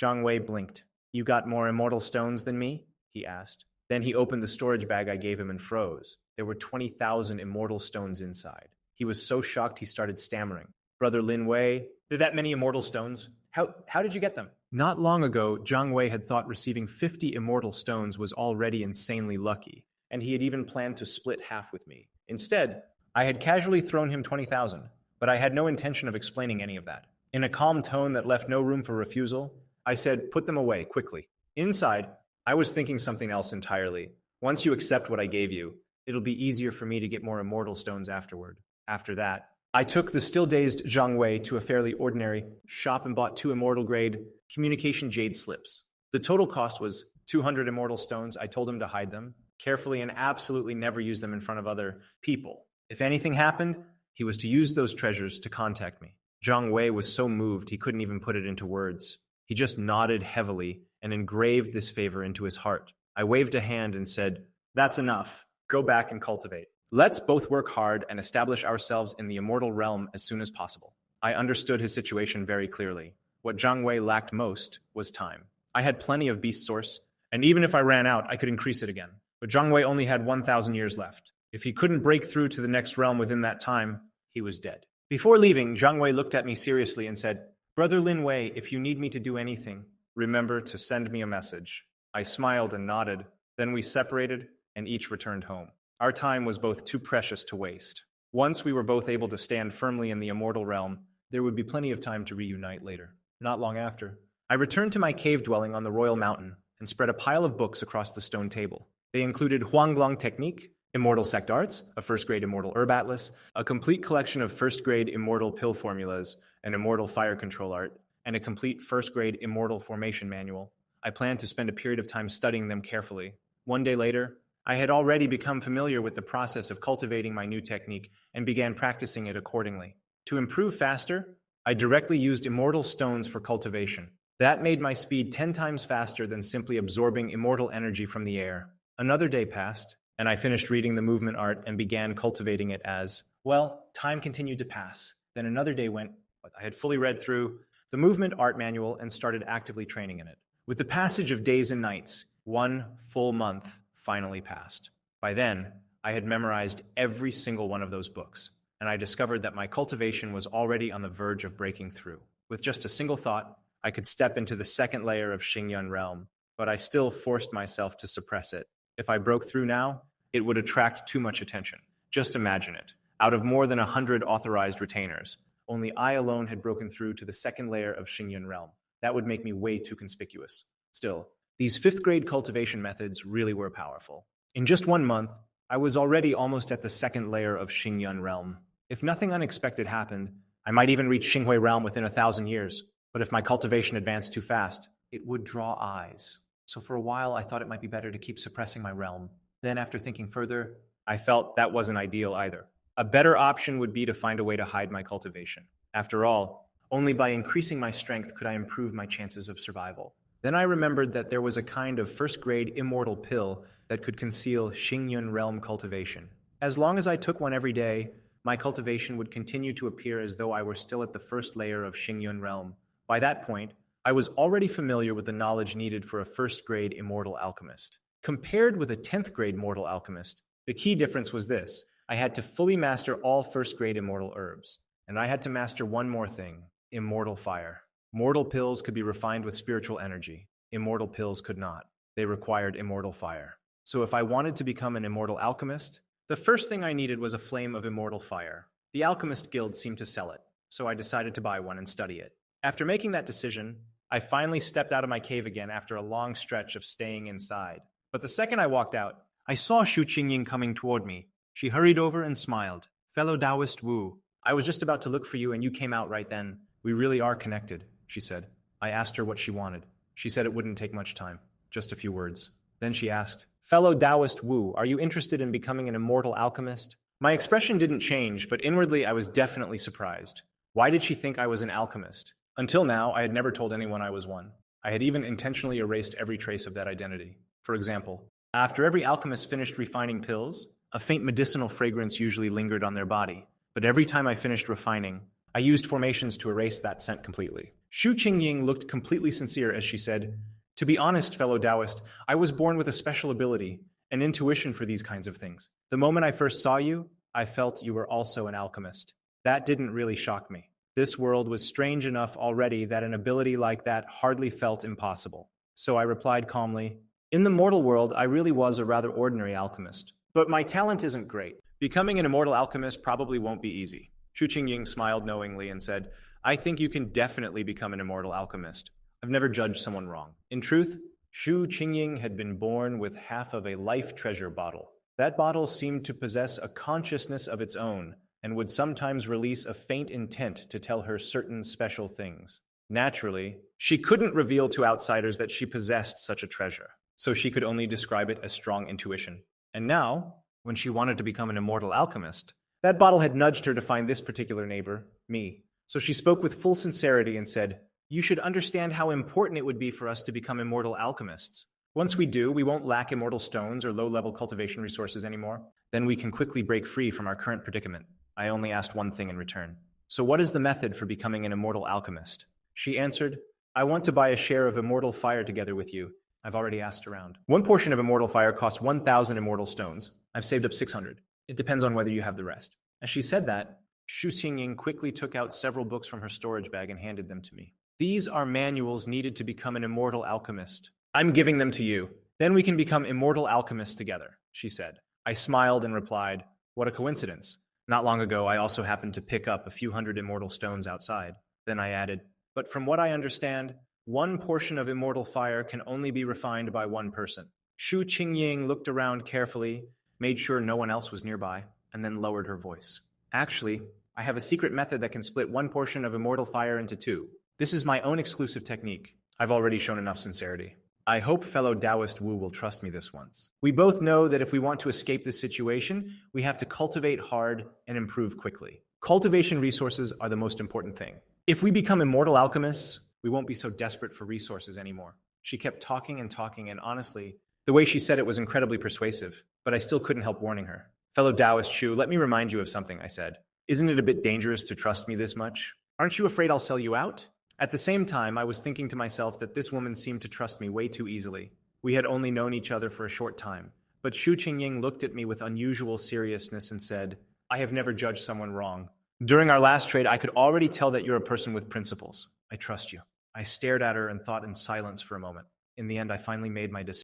Zhang Wei blinked. You got more immortal stones than me? He asked. Then he opened the storage bag I gave him and froze. There were 20,000 immortal stones inside. He was so shocked he started stammering. Brother Lin Wei, there that many immortal stones? How did you get them? Not long ago, Zhang Wei had thought receiving 50 immortal stones was already insanely lucky, and he had even planned to split half with me. Instead, I had casually thrown him 20,000, but I had no intention of explaining any of that. In a calm tone that left no room for refusal, I said, put them away, quickly. Inside, I was thinking something else entirely. Once you accept what I gave you, it'll be easier for me to get more immortal stones afterward. After that, I took the still-dazed Zhang Wei to a fairly ordinary shop and bought 2 immortal-grade communication jade slips. The total cost was 200 immortal stones. I told him to hide them carefully and absolutely never use them in front of other people. If anything happened, he was to use those treasures to contact me. Zhang Wei was so moved he couldn't even put it into words. He just nodded heavily and engraved this favor into his heart. I waved a hand and said, that's enough. Go back and cultivate. Let's both work hard and establish ourselves in the immortal realm as soon as possible. I understood his situation very clearly. What Zhang Wei lacked most was time. I had plenty of beast source, and even if I ran out, I could increase it again. But Zhang Wei only had 1,000 years left. If he couldn't break through to the next realm within that time, he was dead. Before leaving, Zhang Wei looked at me seriously and said, Brother Lin Wei, if you need me to do anything, remember to send me a message. I smiled and nodded. Then we separated and each returned home. Our time was both too precious to waste. Once we were both able to stand firmly in the immortal realm, there would be plenty of time to reunite later. Not long after, I returned to my cave dwelling on the Royal Mountain and spread a pile of books across the stone table. They included Huanglong Technique, Immortal Sect Arts, a first-grade Immortal Herb Atlas, a complete collection of first-grade Immortal Pill Formulas, an Immortal Fire Control Art, and a complete first-grade Immortal Formation Manual. I planned to spend a period of time studying them carefully. One day later, I had already become familiar with the process of cultivating my new technique and began practicing it accordingly. To improve faster, I directly used immortal stones for cultivation. That made my speed 10 times faster than simply absorbing immortal energy from the air. Another day passed, and I finished reading the movement art and began cultivating it as, well, time continued to pass. Then another day went, I had fully read through the movement art manual and started actively training in it. With the passage of days and nights, 1 full month finally passed. By then, I had memorized every single one of those books, and I discovered that my cultivation was already on the verge of breaking through. With just a single thought, I could step into the second layer of Xingyun realm, but I still forced myself to suppress it. If I broke through now, it would attract too much attention. Just imagine it. Out of more than 100 authorized retainers, only I alone had broken through to the second layer of Xingyun realm. That would make me way too conspicuous. Still, these 5th-grade cultivation methods really were powerful. In just 1 month, I was already almost at the second layer of Xingyun realm. If nothing unexpected happened, I might even reach Xinghui realm within 1,000 years. But if my cultivation advanced too fast, it would draw eyes. So for a while, I thought it might be better to keep suppressing my realm. Then after thinking further, I felt that wasn't ideal either. A better option would be to find a way to hide my cultivation. After all, only by increasing my strength could I improve my chances of survival. Then I remembered that there was a kind of first-grade immortal pill that could conceal Xingyun realm cultivation. As long as I took one every day, my cultivation would continue to appear as though I were still at the first layer of Xingyun realm. By that point, I was already familiar with the knowledge needed for a first-grade immortal alchemist. Compared with a 10th-grade mortal alchemist, the key difference was this. I had to fully master all first-grade immortal herbs. And I had to master one more thing, immortal fire. Mortal pills could be refined with spiritual energy. Immortal pills could not. They required immortal fire. So if I wanted to become an immortal alchemist, the first thing I needed was a flame of immortal fire. The Alchemist Guild seemed to sell it, so I decided to buy one and study it. After making that decision, I finally stepped out of my cave again after a long stretch of staying inside. But the second I walked out, I saw Xu Qingying coming toward me. She hurried over and smiled. Fellow Taoist Wu, I was just about to look for you and you came out right then. We really are connected, she said. I asked her what she wanted. She said it wouldn't take much time, just a few words. Then she asked, Fellow Taoist Wu, are you interested in becoming an immortal alchemist? My expression didn't change, but inwardly I was definitely surprised. Why did she think I was an alchemist? Until now, I had never told anyone I was one. I had even intentionally erased every trace of that identity. For example, after every alchemist finished refining pills, a faint medicinal fragrance usually lingered on their body. But every time I finished refining, I used formations to erase that scent completely. Shu Qingying looked completely sincere as she said, "To be honest, fellow Taoist, I was born with a special ability, an intuition for these kinds of things. The moment I first saw you, I felt you were also an alchemist. That didn't really shock me. This world was strange enough already that an ability like that hardly felt impossible. So I replied calmly, in the mortal world, I really was a rather ordinary alchemist. But my talent isn't great. Becoming an immortal alchemist probably won't be easy." Shu Qingying smiled knowingly and said, "I think you can definitely become an immortal alchemist. I've never judged someone wrong." In truth, Shu Qingying had been born with half of a life treasure bottle. That bottle seemed to possess a consciousness of its own and would sometimes release a faint intent to tell her certain special things. Naturally, she couldn't reveal to outsiders that she possessed such a treasure, so she could only describe it as strong intuition. And now, when she wanted to become an immortal alchemist, that bottle had nudged her to find this particular neighbor, me. So she spoke with full sincerity and said, "You should understand how important it would be for us to become immortal alchemists. Once we do, we won't lack immortal stones or low-level cultivation resources anymore. Then we can quickly break free from our current predicament." I only asked one thing in return. "So what is the method for becoming an immortal alchemist?" She answered, "I want to buy a share of immortal fire together with you. I've already asked around. One portion of immortal fire costs 1,000 immortal stones. I've saved up 600. It depends on whether you have the rest." As she said that, Shu Qingying quickly took out several books from her storage bag and handed them to me. "These are manuals needed to become an immortal alchemist. I'm giving them to you. Then we can become immortal alchemists together," she said. I smiled and replied, "What a coincidence. Not long ago, I also happened to pick up a few hundred immortal stones outside." Then I added, "But from what I understand, one portion of immortal fire can only be refined by one person." Shu Qingying looked around carefully, made sure no one else was nearby, and then lowered her voice. "Actually, I have a secret method that can split one portion of immortal fire into two. This is my own exclusive technique. I've already shown enough sincerity. I hope fellow Taoist Wu will trust me this once. We both know that if we want to escape this situation, we have to cultivate hard and improve quickly. Cultivation resources are the most important thing. If we become immortal alchemists, we won't be so desperate for resources anymore." She kept talking, and honestly, the way she said it was incredibly persuasive, but I still couldn't help warning her. "Fellow Taoist Shu, let me remind you of something," I said. "Isn't it a bit dangerous to trust me this much? Aren't you afraid I'll sell you out?" At the same time, I was thinking to myself that this woman seemed to trust me way too easily. We had only known each other for a short time, but Shu Qingying looked at me with unusual seriousness and said, "I have never judged someone wrong. During our last trade, I could already tell that you're a person with principles. I trust you." I stared at her and thought in silence for a moment. In the end, I finally made my decision.